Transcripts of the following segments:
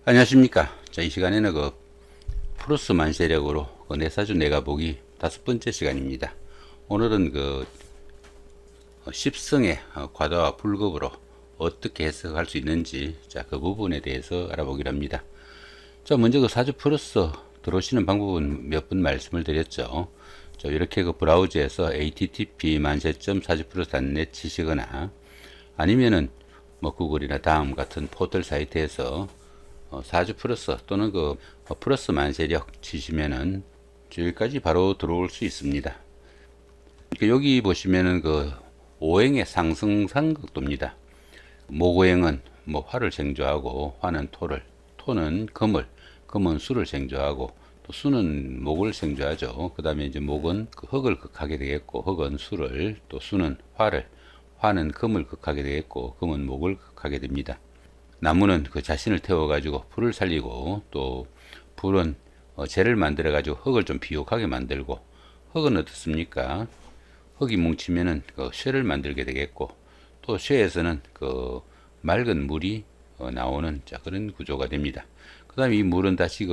안녕하십니까. 자, 이 시간에는 프로스 만세력으로 내사주 내가보기 5번째 시간입니다. 오늘은 10승의 과다와 불급으로 어떻게 해석할 수 있는지, 자, 그 부분에 대해서 알아보기로 합니다. 자, 먼저 사주 프로스 들어오시는 방법은 몇 번 말씀을 드렸죠. 자, 이렇게 브라우저에서 http 만세.사주프로스.net 치시거나 아니면은 구글이나 다음 같은 포털 사이트에서 사주 플러스 또는 플러스 만세력 치시면은 여기까지 바로 들어올 수 있습니다. 여기 보시면은 오행의 상승상극도입니다. 목오행은 화를 생조하고 화는 토를, 토는 금을, 금은 수를 생조하고 또 수는 목을 생조하죠. 그 다음에 이제 목은 흙을 극하게 되겠고 흙은 수를, 또 수는 화를, 화는 금을 극하게 되겠고 금은 목을 극하게 됩니다. 나무는 자신을 태워가지고 불을 살리고, 또 불은 재를 만들어가지고 흙을 좀 비옥하게 만들고, 흙은 어떻습니까? 흙이 뭉치면은 쇠를 만들게 되겠고, 또 쇠에서는 맑은 물이 나오는 그런 구조가 됩니다. 그 다음에 이 물은 다시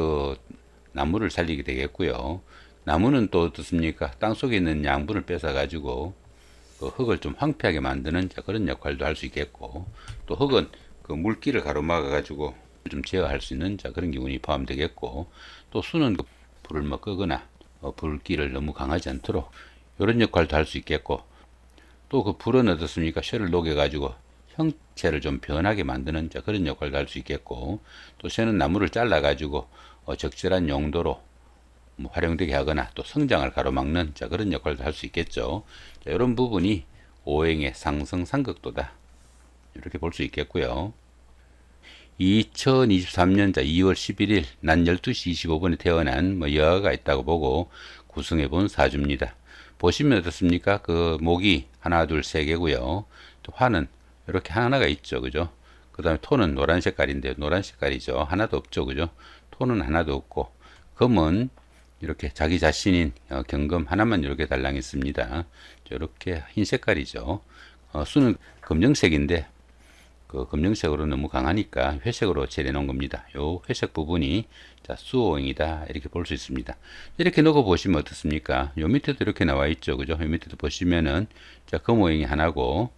나무를 살리게 되겠고요. 나무는 또 어떻습니까? 땅 속에 있는 양분을 뺏어가지고 흙을 좀 황폐하게 만드는 그런 역할도 할 수 있겠고, 또 흙은 물기를 가로막아 가지고 좀 제어할 수 있는 그런 기운이 포함되겠고, 또 수는 불을 끄거나 불기를 너무 강하지 않도록 이런 역할도 할 수 있겠고, 또 불은 어떻습니까? 쇠를 녹여 가지고 형체를 좀 변하게 만드는 그런 역할도 할 수 있겠고, 또 쇠는 나무를 잘라 가지고 적절한 용도로 활용되게 하거나 또 성장을 가로막는 그런 역할도 할 수 있겠죠. 자, 이런 부분이 오행의 상승 상극도다, 이렇게 볼 수 있겠고요. 2023년 2월 11일 낮 12시 25분에 태어난 여아가 있다고 보고 구성해 본 사주입니다. 보시면 어떻습니까? 목이 하나, 둘, 세 개고요. 또 화는 이렇게 하나가 있죠. 그죠? 그 다음에 토는 노란 색깔인데 노란 색깔이죠. 하나도 없죠. 그죠? 토는 하나도 없고, 금은 이렇게 자기 자신인 경금 하나만 이렇게 달랑있습니다. 이렇게 흰 색깔이죠. 수는 검정색인데 검정색으로 너무 강하니까 회색으로 칠해 놓은 겁니다. 요 회색 부분이 수오행이다, 이렇게 볼 수 있습니다. 이렇게 놓고 보시면 어떻습니까? 요 밑에도 이렇게 나와 있죠. 그죠? 요 밑에도 보시면은 금오행이 하나고,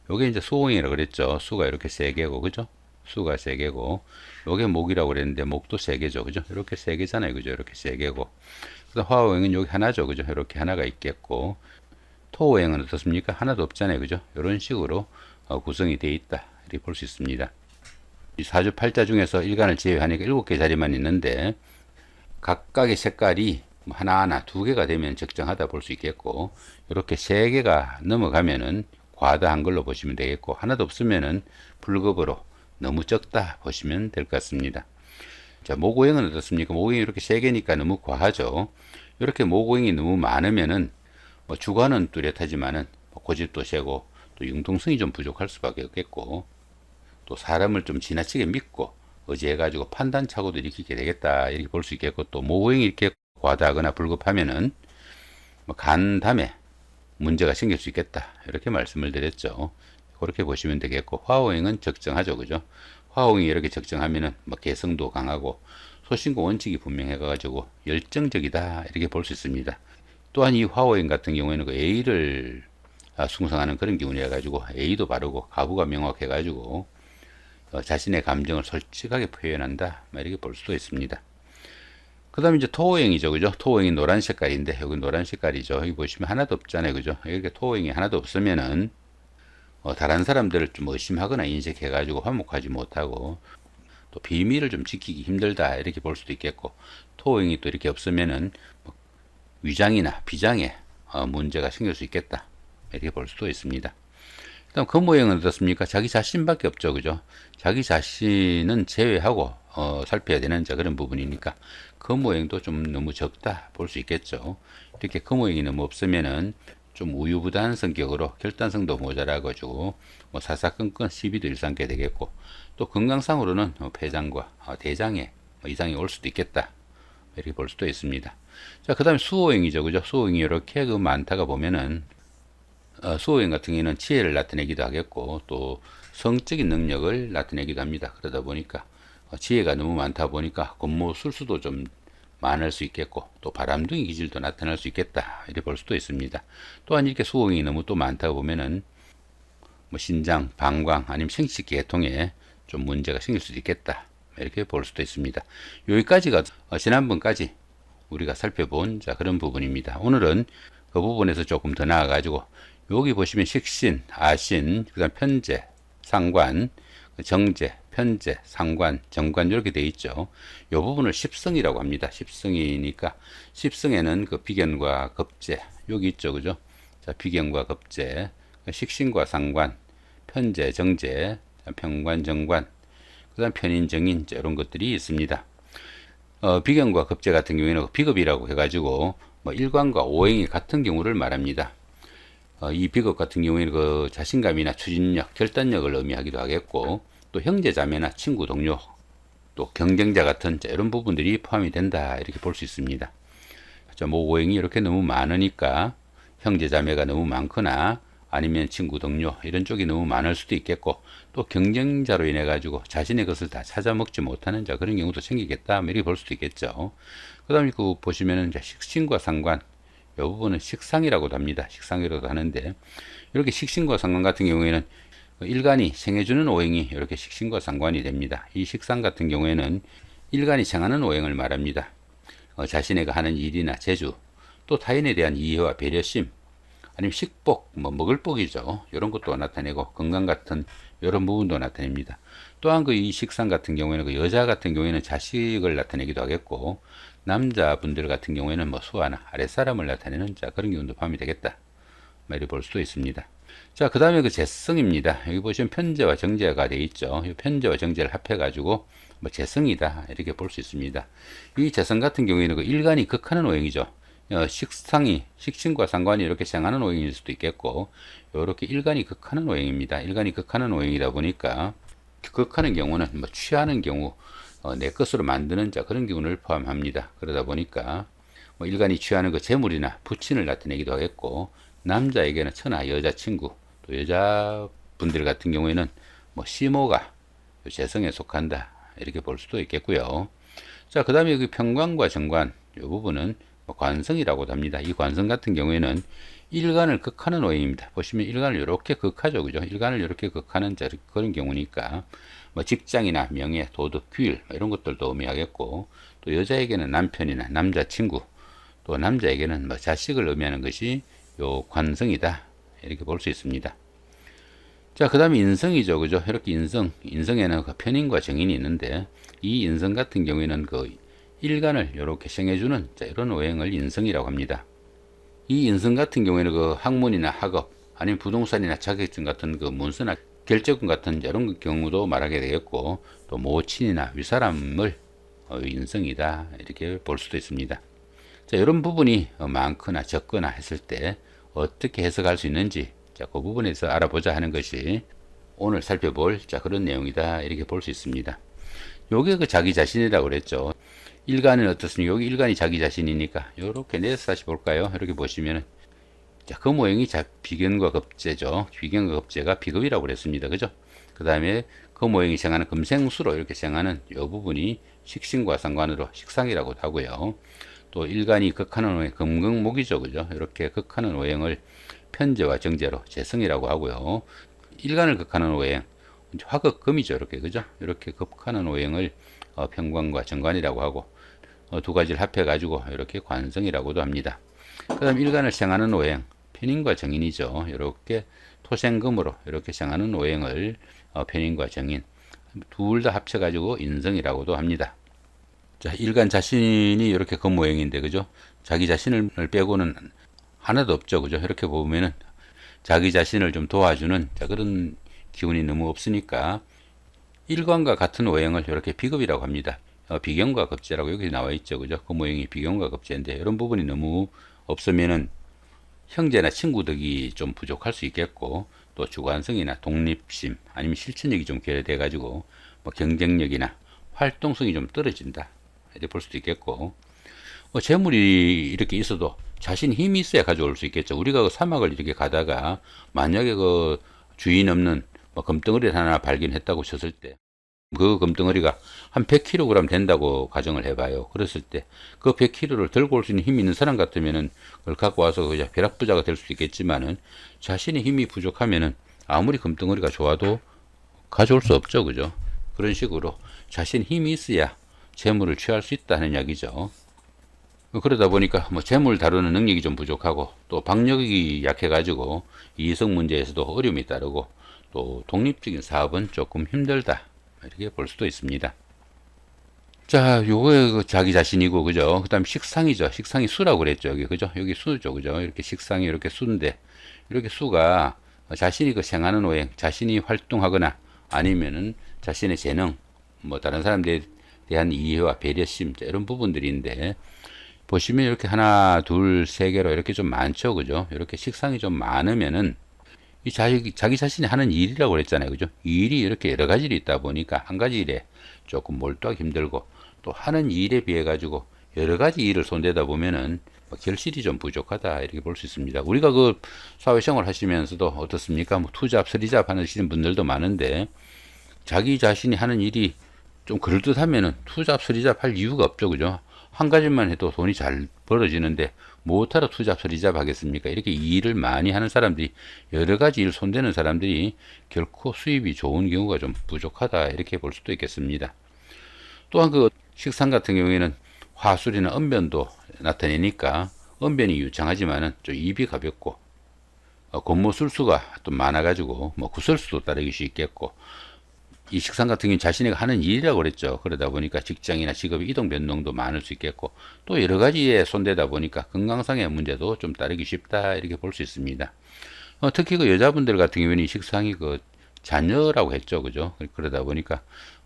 요게 이제 수오행이라고 그랬죠. 수가 이렇게 세 개고, 그죠? 수가 세 개고, 요게 목이라고 그랬는데 목도 세 개죠. 그죠? 이렇게 세 개잖아요. 그죠? 이렇게 세 개고, 그다음 화오행은 여기 하나죠. 그죠? 이렇게 하나가 있겠고, 토오행은 어떻습니까? 하나도 없잖아요. 그죠? 이런 식으로 구성이 되어 있다, 이렇게 볼 수 있습니다. 이 사주 팔자 중에서 일간을 제외하니까 7개 자리만 있는데, 각각의 색깔이 하나하나 2개가 되면 적정하다 볼 수 있겠고, 이렇게 3개가 넘어가면은 과다한 걸로 보시면 되겠고, 하나도 없으면은 불급으로 너무 적다 보시면 될 것 같습니다. 자, 모고행은 어떻습니까? 모고행이 이렇게 3개니까 너무 과하죠. 이렇게 모고행이 너무 많으면은 주관은 뚜렷하지만은 고집도 세고 또 융통성이 좀 부족할 수밖에 없겠고, 또 사람을 좀 지나치게 믿고 의지해가지고 판단착오도 일으키게 되겠다, 이렇게 볼 수 있겠고, 또 모호행이 이렇게 과다하거나 불급하면은 간담에 문제가 생길 수 있겠다, 이렇게 말씀을 드렸죠. 그렇게 보시면 되겠고, 화오행은 적정하죠. 그죠? 화오행이 이렇게 적정하면은 개성도 강하고 소신과 원칙이 분명해가지고 열정적이다, 이렇게 볼 수 있습니다. 또한 이 화오행 같은 경우에는 A를 숭상하는 그런 기운이라 가지고 A도 바르고 가부가 명확해가지고 자신의 감정을 솔직하게 표현한다, 이렇게 볼 수도 있습니다. 그 다음에 이제 토오행이죠. 그죠? 토오행이 노란 색깔인데 여기 노란 색깔이죠. 여기 보시면 하나도 없잖아요. 그죠? 이렇게 토오행이 하나도 없으면은 다른 사람들을 좀 의심하거나 인식해가지고 화목하지 못하고 또 비밀을 좀 지키기 힘들다, 이렇게 볼 수도 있겠고, 토오행이 또 이렇게 없으면은 위장이나 비장에 문제가 생길 수 있겠다, 이렇게 볼 수도 있습니다. 그다음 금오행은 어떻습니까? 자기 자신밖에 없죠. 그죠? 자기 자신은 제외하고 살펴야 되는 그런 부분이니까 금오행도 좀 너무 적다 볼 수 있겠죠. 이렇게 금오행이 너무 없으면은 좀 우유부단한 성격으로 결단성도 모자라가지고 사사건건 시비도 일삼게 되겠고, 또 건강상으로는 폐장과 대장에 이상이 올 수도 있겠다, 이렇게 볼 수도 있습니다. 자, 그 다음에 수오행이죠. 그죠? 수오행이 이렇게 많다가 보면은 수호행 같은 경우에는 지혜를 나타내기도 하겠고 또 성적인 능력을 나타내기도 합니다. 그러다 보니까 지혜가 너무 많다 보니까 권모 술수도 좀 많을 수 있겠고 또 바람둥이 기질도 나타날 수 있겠다 이렇게 볼 수도 있습니다. 또한 이렇게 수공이 너무 또 많다 보면은 뭐 신장, 방광 아니면 생식 계통에 좀 문제가 생길 수도 있겠다 이렇게 볼 수도 있습니다. 여기까지가 지난번까지 우리가 살펴본 그런 부분입니다. 오늘은 그 부분에서 조금 더 나아 가지고 여기 보시면 식신, 아신, 그다음 편재, 상관, 정제, 편재, 상관, 정관 이렇게 되어 있죠. 이 부분을 십성이라고 합니다. 십성이니까 십성에는 그 비견과 겁재 여기 있죠, 그죠? 자, 비견과 겁재, 식신과 상관, 편재, 정제, 편관, 정관, 그다음 편인, 정인 이런 것들이 있습니다. 비견과 겁재 같은 경우에는 비겁이라고 해가지고 뭐 일관과 오행이 같은 경우를 말합니다. 이 비겁 같은 경우에는 그 자신감이나 추진력, 결단력을 의미하기도 하겠고 또 형제자매나 친구, 동료, 또 경쟁자 같은 이런 부분들이 포함이 된다 이렇게 볼 수 있습니다. 뭐 오행이 이렇게 너무 많으니까 형제자매가 너무 많거나 아니면 친구, 동료 이런 쪽이 너무 많을 수도 있겠고 또 경쟁자로 인해 가지고 자신의 것을 다 찾아먹지 못하는 그런 경우도 생기겠다 이렇게 볼 수도 있겠죠. 그 다음에 그 보시면은 식신과 상관 이 부분은 식상이라고도 합니다. 식상이라고도 하는데 이렇게 식신과 상관 같은 경우에는 일간이 생해주는 오행이 이렇게 식신과 상관이 됩니다. 이 식상 같은 경우에는 일간이 정하는 오행을 말합니다. 자신의 하는 일이나 재주 또 타인에 대한 이해와 배려심 아니면 식복, 뭐 먹을 복이죠. 이런 것도 나타내고 건강 같은 이런 부분도 나타냅니다. 또한 그 이 식상 같은 경우에는 그 여자 같은 경우에는 자식을 나타내기도 하겠고 남자분들 같은 경우에는 뭐 수하나 아랫사람을 나타내는 그런 기운도 포함이 되겠다. 이렇게 볼 수도 있습니다. 자, 그 다음에 그 재성입니다. 여기 보시면 편재와 정제가 되어 있죠. 이 편재와 정제를 합해가지고 뭐 재성이다 이렇게 볼 수 있습니다. 이 재성 같은 경우에는 그 일간이 극하는 오행이죠. 식상이 식신과 상관이 이렇게 생하는 오행일 수도 있겠고 이렇게 일간이 극하는 오행입니다. 일간이 극하는 오행이다 보니까 극하는 경우는 뭐 취하는 경우 내 것으로 만드는 그런 경우를 포함합니다. 그러다 보니까 뭐 일간이 취하는 그 재물이나 부친을 나타내기도 하겠고 남자에게는 처나 여자친구 또 여자분들 같은 경우에는 뭐 시모가 재성에 속한다 이렇게 볼 수도 있겠고요. 자, 그 다음에 그 편관과 정관 이 부분은 뭐 관성이라고도 합니다. 이 관성 같은 경우에는 일간을 극하는 오행입니다. 보시면 일간을 이렇게 극하죠, 그죠? 일간을 이렇게 극하는 그런 경우니까 뭐 직장이나 명예, 도덕, 규율 이런 것들도 의미하겠고 또 여자에게는 남편이나 남자친구 또 남자에게는 뭐 자식을 의미하는 것이 요 관성이다 이렇게 볼 수 있습니다. 자, 그 다음에 인성이죠, 그죠? 이렇게 인성에는 그 편인과 정인이 있는데 이 인성 같은 경우에는 그 일간을 이렇게 생해주는 이런 오행을 인성이라고 합니다. 이 인성 같은 경우에는 그 학문이나 학업 아니면 부동산이나 자격증 같은 그 문서나 결제금 같은 이런 경우도 말하게 되겠고 또 모친이나 윗사람을 인성이다 이렇게 볼 수도 있습니다. 자, 이런 부분이 많거나 적거나 했을 때 어떻게 해석할 수 있는지 그 부분에서 알아보자 하는 것이 오늘 살펴볼 그런 내용이다 이렇게 볼 수 있습니다. 요게 그 자기 자신이라고 그랬죠. 일간은 어떻습니까? 여기 일간이 자기 자신이니까 이렇게 내서 다시 볼까요? 이렇게 보시면은 그 모형이 비견과 겁재죠. 비견과 겁재가 비겁이라고 그랬습니다. 그죠? 그 다음에 그 모형이 정하는 금생수로 이렇게 정하는 이 부분이 식신과 상관으로 식상이라고 하고요. 또 일간이 극하는 오행 금극목이죠. 그죠? 이렇게 극하는 오행을 편재와 정제로 재성이라고 하고요. 일간을 극하는 오행 화극금이죠. 이렇게 그죠? 이렇게 극하는 오행을 편관과 정관이라고 하고 두 가지를 합해 가지고 이렇게 관성이라고도 합니다. 그 다음 일간을 생하는 오행 편인과 정인이죠. 이렇게 토생금으로 이렇게 생하는 오행을 편인과 정인 둘 다 합쳐 가지고 인성이라고도 합니다. 자, 일간 자신이 이렇게 금오행인데 그죠? 자기 자신을 빼고는 하나도 없죠. 그죠? 이렇게 보면은 자기 자신을 좀 도와주는 그런 기운이 너무 없으니까 일간과 같은 오행을 이렇게 비겁이라고 합니다. 비견과 겁재라고 여기 나와 있죠. 그죠? 그 모형이 비견과 겁재인데 이런 부분이 너무 없으면은 형제나 친구 덕이 좀 부족할 수 있겠고 또 주관성이나 독립심 아니면 실천력이 좀 결여돼 가지고 뭐 경쟁력이나 활동성이 좀 떨어진다 이렇게 볼 수도 있겠고 재물이 이렇게 있어도 자신 힘이 있어야 가져올 수 있겠죠. 우리가 그 사막을 이렇게 가다가 만약에 그 주인 없는 뭐 금덩어리를 하나 발견했다고 쳤을 때 그 금덩어리가 한 100kg 된다고 가정을 해봐요. 그랬을 때 그 100kg를 들고 올 수 있는 힘이 있는 사람 같으면은 그걸 갖고 와서 그냥 벼락부자가 될 수도 있겠지만은 자신의 힘이 부족하면은 아무리 금덩어리가 좋아도 가져올 수 없죠. 그죠? 그런 식으로 자신의 힘이 있어야 재물을 취할 수 있다는 이야기죠. 그러다 보니까 뭐 재물 다루는 능력이 좀 부족하고 또 박력이 약해가지고 이성 문제에서도 어려움이 따르고 또 독립적인 사업은 조금 힘들다 이렇게 볼 수도 있습니다. 자, 요거 자기 자신이고 그죠? 그다음 식상이죠. 식상이 수라고 그랬죠. 여기 그죠? 여기 수죠. 그죠? 이렇게 식상이 이렇게 수인데 이렇게 수가 자신이 그 생하는 오행, 자신이 활동하거나 아니면은 자신의 재능, 뭐 다른 사람들에 대한 이해와 배려심 이런 부분들인데 보시면 이렇게 하나, 둘, 세 개로 이렇게 좀 많죠. 그죠? 이렇게 식상이 좀 많으면은 이 자기 자신이 하는 일이라고 그랬잖아요. 그죠? 일이 이렇게 여러 가지 일이 있다 보니까 한 가지 일에 조금 몰두하기 힘들고 또 하는 일에 비해 가지고 여러 가지 일을 손대다 보면은 결실이 좀 부족하다 이렇게 볼 수 있습니다. 우리가 그 사회생활 하시면서도 어떻습니까? 뭐 투잡, 서리잡 하시는 분들도 많은데 자기 자신이 하는 일이 좀 그럴듯하면은 투잡, 서리잡 할 이유가 없죠. 그죠? 한 가지만 해도 돈이 잘 벌어지는데 뭐하러 투잡, 서리잡 하겠습니까? 이렇게 일을 많이 하는 사람들이 여러 가지 일 손대는 사람들이 결코 수입이 좋은 경우가 좀 부족하다 이렇게 볼 수도 있겠습니다. 또한 그 식상 같은 경우에는 화술이나 언변도 나타내니까 언변이 유창하지만은 좀 입이 가볍고 곤모술수가 또 많아가지고 뭐 구설수도 따르기 쉽겠고 이 식상 같은 경우는 자신이 하는 일이라고 그랬죠. 그러다 보니까 직장이나 직업의 이동 변동도 많을 수 있겠고 또 여러 가지에 손대다 보니까 건강상의 문제도 좀 따르기 쉽다 이렇게 볼 수 있습니다. 특히 그 여자분들 같은 경우는 이 식상이 그 자녀라고 했죠. 그죠? 그러다 보니까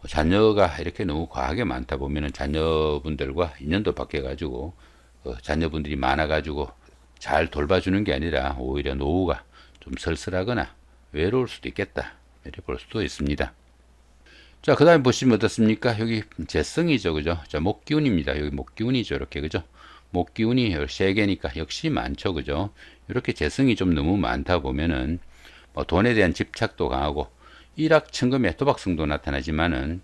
자녀가 이렇게 너무 과하게 많다 보면은 자녀분들과 인연도 바뀌어가지고 자녀분들이 많아가지고 잘 돌봐주는 게 아니라 오히려 노후가 좀 쓸쓸하거나 외로울 수도 있겠다 이렇게 볼 수도 있습니다. 자, 그 다음에 보시면 어떻습니까? 여기 재성이죠. 그죠? 자, 목기운입니다. 여기 목기운이죠. 이렇게. 그죠? 목기운이 3개니까 역시 많죠. 그죠? 이렇게 재성이 좀 너무 많다 보면은 뭐 돈에 대한 집착도 강하고 일확천금의 도박성도 나타나지만은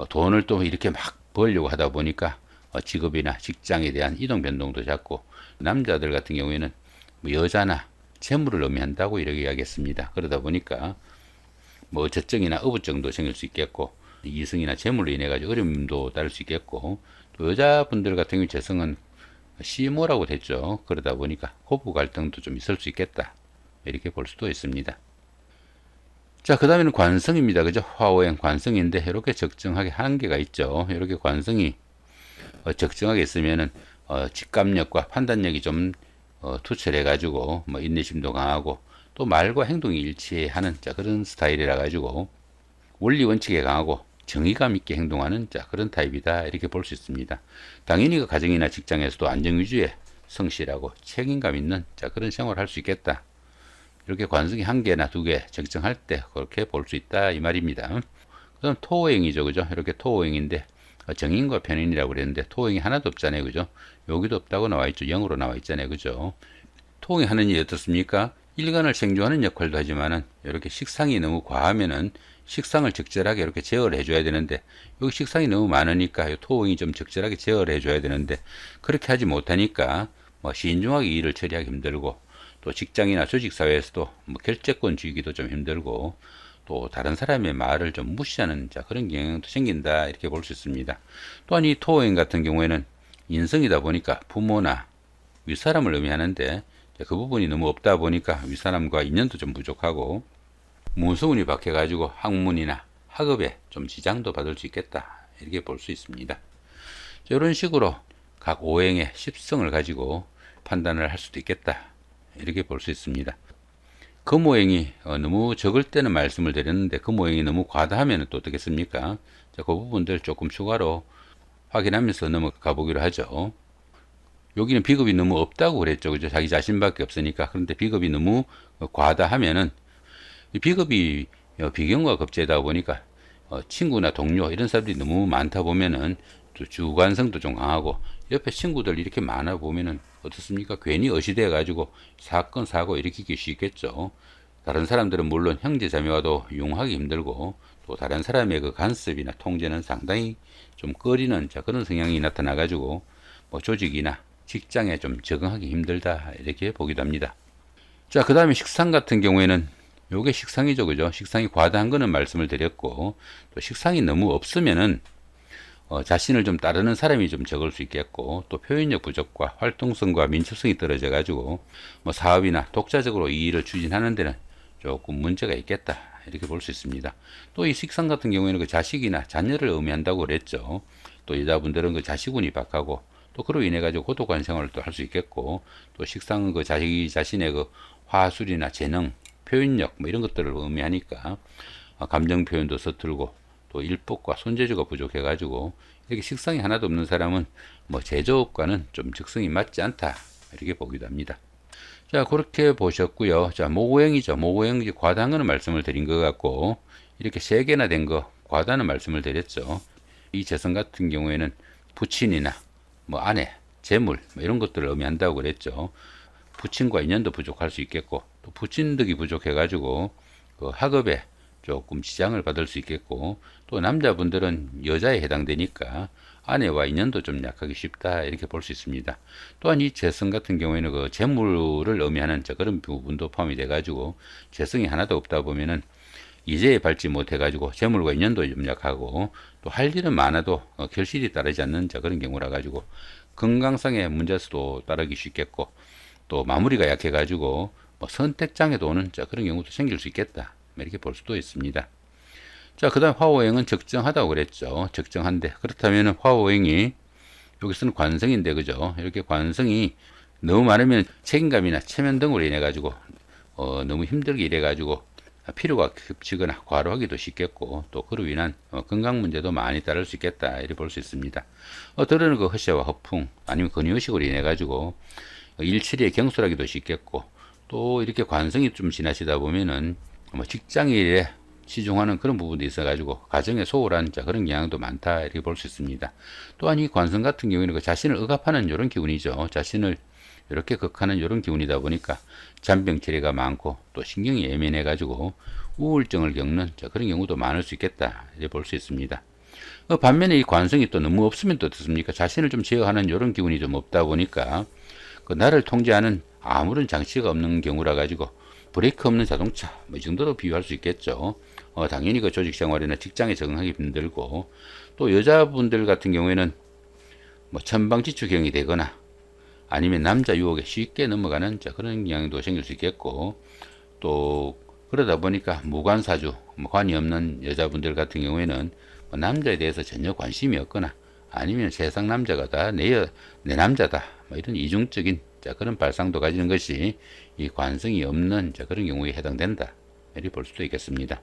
돈을 또 이렇게 막 벌려고 하다 보니까 직업이나 직장에 대한 이동 변동도 작고 남자들 같은 경우에는 뭐 여자나 재물을 의미한다고 이렇게 이야기했습니다. 그러다 보니까 뭐 저증이나 어부증도 생길 수 있겠고 이성이나 재물로 인해 가지고 어려움도 따를 수 있겠고 또 여자분들 같은 경우 재성은 시모라고 됐죠. 그러다 보니까 고부 갈등도 좀 있을 수 있겠다 이렇게 볼 수도 있습니다. 자, 그 다음에는 관성입니다. 그죠? 화오행 관성인데 이렇게 적정하게 한계가 있죠. 이렇게 관성이 적정하게 있으면은 직감력과 판단력이 좀 투철해 가지고 뭐 인내심도 강하고 또 말과 행동이 일치하는 자 그런 스타일이라 가지고 원리 원칙에 강하고 정의감 있게 행동하는 자 그런 타입이다 이렇게 볼 수 있습니다. 당연히 그 가정이나 직장에서도 안정 위주의 성실하고 책임감 있는 자 그런 생활을 할 수 있겠다. 이렇게 관성이 1개나 2개 적정할 때 그렇게 볼 수 있다 이 말입니다. 그다음 토오행이죠. 그죠? 이렇게 토오행인데 정인과 편인이라고 그랬는데 토오행이 하나도 없잖아요. 그죠? 여기도 없다고 나와 있죠. 0으로 나와 있잖아요. 그죠? 토오행이 하는 일이 어떻습니까? 일간을 생존하는 역할도 하지만은 이렇게 식상이 너무 과하면은 식상을 적절하게 이렇게 제어를 해줘야 되는데 여기 식상이 너무 많으니까 토오행이 좀 적절하게 제어를 해줘야 되는데 그렇게 하지 못하니까 뭐 신중하게 일을 처리하기 힘들고 또 직장이나 조직사회에서도 뭐 결재권 주기도 좀 힘들고 또 다른 사람의 말을 좀 무시하는 자 그런 경향도 생긴다 이렇게 볼 수 있습니다. 또한 이 토오행 같은 경우에는 인성이다 보니까 부모나 윗사람을 의미하는데 그 부분이 너무 없다 보니까 윗사람과 인연도 좀 부족하고 무서운이 박혀가지고 학문이나 학업에 좀 지장도 받을 수 있겠다 이렇게 볼 수 있습니다. 이런 식으로 각 오행의 십성을 가지고 판단을 할 수도 있겠다 이렇게 볼 수 있습니다. 금오행이 너무 적을 때는 말씀을 드렸는데 금오행이 너무 과다하면 또 어떻겠습니까? 자, 그 부분들 조금 추가로 확인하면서 넘어가 보기로 하죠. 여기는 비겁이 너무 없다고 그랬죠. 그죠? 자기 자신밖에 없으니까. 그런데 비겁이 너무 과다하면은 비겁이 비경과 급제다 보니까 친구나 동료 이런 사람들이 너무 많다 보면은 또 주관성도 좀 강하고 옆에 친구들 이렇게 많아 보면은 어떻습니까? 괜히 어시돼 가지고 사건 사고 일으키기 쉽겠죠. 다른 사람들은 물론 형제 자매와도 융하기 힘들고 또 다른 사람의 그 간섭이나 통제는 상당히 좀 꺼리는 그런 성향이 나타나 가지고 뭐 조직이나 직장에 좀 적응하기 힘들다 이렇게 보기도 합니다. 자, 그 다음에 식상 같은 경우에는 요게 식상이죠, 그죠? 식상이 과다한 거는 말씀을 드렸고 또 식상이 너무 없으면은 자신을 좀 따르는 사람이 좀 적을 수 있겠고 또 표현력 부족과 활동성과 민첩성이 떨어져 가지고 뭐 사업이나 독자적으로 이 일을 추진하는 데는 조금 문제가 있겠다 이렇게 볼 수 있습니다. 또 이 식상 같은 경우에는 그 자식이나 자녀를 의미한다고 그랬죠. 또 여자분들은 그 자식운이 박하고 또 그로 인해 가지고 고독한 생활을 또 할 수 있겠고 또 식상은 그 자신의 그 화술이나 재능, 표현력 뭐 이런 것들을 의미하니까 감정 표현도 서툴고 또 일복과 손재주가 부족해 가지고 이렇게 식상이 하나도 없는 사람은 뭐 제조업과는 좀 적성이 맞지 않다 이렇게 보기도 합니다. 자, 그렇게 보셨고요. 자, 모고행이죠. 모고행이 과다한 거는 말씀을 드린 것 같고 이렇게 3개나 된 거 과다는 말씀을 드렸죠. 이 재성 같은 경우에는 부친이나 뭐 아내, 재물 뭐 이런 것들을 의미한다고 그랬죠. 부친과 인연도 부족할 수 있겠고 또 부친덕이 부족해 가지고 그 학업에 조금 지장을 받을 수 있겠고 또 남자분들은 여자에 해당되니까 아내와 인연도 좀 약하기 쉽다 이렇게 볼 수 있습니다. 또한 이 재성 같은 경우에는 그 재물을 의미하는 그런 부분도 포함이 돼 가지고 재성이 하나도 없다 보면은 이제에 밟지 못해 가지고 재물과 인연도 좀 약하고 또 할 일은 많아도 결실이 따르지 않는 그런 경우라 가지고 건강상의 문제수도 따르기 쉽겠고 또 마무리가 약해 가지고 뭐 선택장애도 오는 그런 경우도 생길 수 있겠다 이렇게 볼 수도 있습니다. 자, 그 다음 화오행은 적정하다고 그랬죠. 적정한데 그렇다면 화오행이 여기서는 관성인데 그죠? 이렇게 관성이 너무 많으면 책임감이나 체면 등으로 인해 가지고 너무 힘들게 일해 가지고 피로가 겹치거나 과로하기도 쉽겠고 또 그로 인한 건강 문제도 많이 따를 수 있겠다 이렇게 볼 수 있습니다. 들어는 그 허세와 허풍 아니면 근유의식으로 인해 가지고 일처리에 경솔하기도 쉽겠고 또 이렇게 관성이 좀 지나시다 보면은 뭐 직장일에 치중하는 그런 부분도 있어 가지고 가정에 소홀한 그런 경향도 많다 이렇게 볼 수 있습니다. 또한 이 관성 같은 경우에는 그 자신을 억압하는 이런 기운이죠. 자신을 이렇게 극하는 이런 기운이다 보니까 잔병 치레가 많고 또 신경이 예민해 가지고 우울증을 겪는 그런 경우도 많을 수 있겠다 이렇게 볼 수 있습니다. 반면에 이 관성이 또 너무 없으면 또 어떻습니까? 자신을 좀 제어하는 이런 기운이 좀 없다 보니까 그 나를 통제하는 아무런 장치가 없는 경우라 가지고 브레이크 없는 자동차 뭐 이 정도로 비유할 수 있겠죠. 당연히 그 조직 생활이나 직장에 적응하기 힘들고 또 여자분들 같은 경우에는 뭐 천방지축형이 되거나 아니면 남자 유혹에 쉽게 넘어가는 그런 경향도 생길 수 있겠고 또 그러다 보니까 무관사주 뭐 관이 없는 여자분들 같은 경우에는 뭐 남자에 대해서 전혀 관심이 없거나 아니면 세상 남자가 다 내 남자다 뭐 이런 이중적인 그런 발상도 가지는 것이 이 관성이 없는 그런 경우에 해당된다 이렇게 볼 수도 있겠습니다.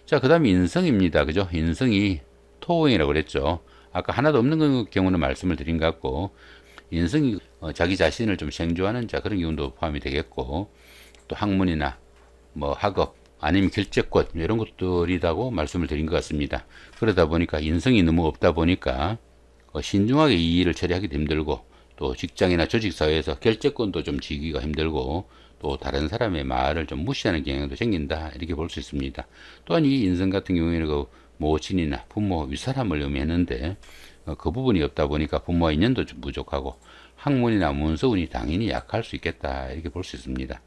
자, 그 다음에 인성입니다. 그죠? 인성이 토오행이라고 그랬죠. 아까 하나도 없는 경우는 말씀을 드린 것 같고 인성이 자기 자신을 좀 생조하는 그런 기운도 포함이 되겠고 또 학문이나 뭐 학업 아니면 결재권 이런 것들이라고 말씀을 드린 것 같습니다. 그러다 보니까 인성이 너무 없다 보니까 신중하게 이 일을 처리하기도 힘들고 또 직장이나 조직사회에서 결재권도 좀 지기가 힘들고 또 다른 사람의 말을 좀 무시하는 경향도 생긴다 이렇게 볼 수 있습니다. 또한 이 인성 같은 경우에는 그 모친이나 부모 윗사람을 의미했는데 그 부분이 없다 보니까 부모와 인연도 좀 부족하고 학문이나 문서운이 당연히 약할 수 있겠다 이렇게 볼 수 있습니다.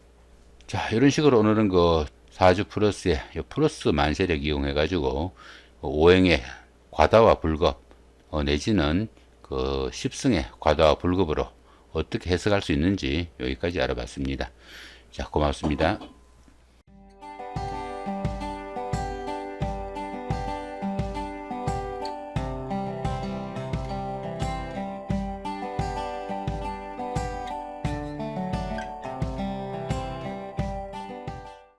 자, 이런 식으로 오늘은 그 사주 플러스에 플러스 만세력 이용해 가지고 오행의 과다와 불급 내지는 그 십승의 과다와 불급으로 어떻게 해석할 수 있는지 여기까지 알아봤습니다. 자, 고맙습니다.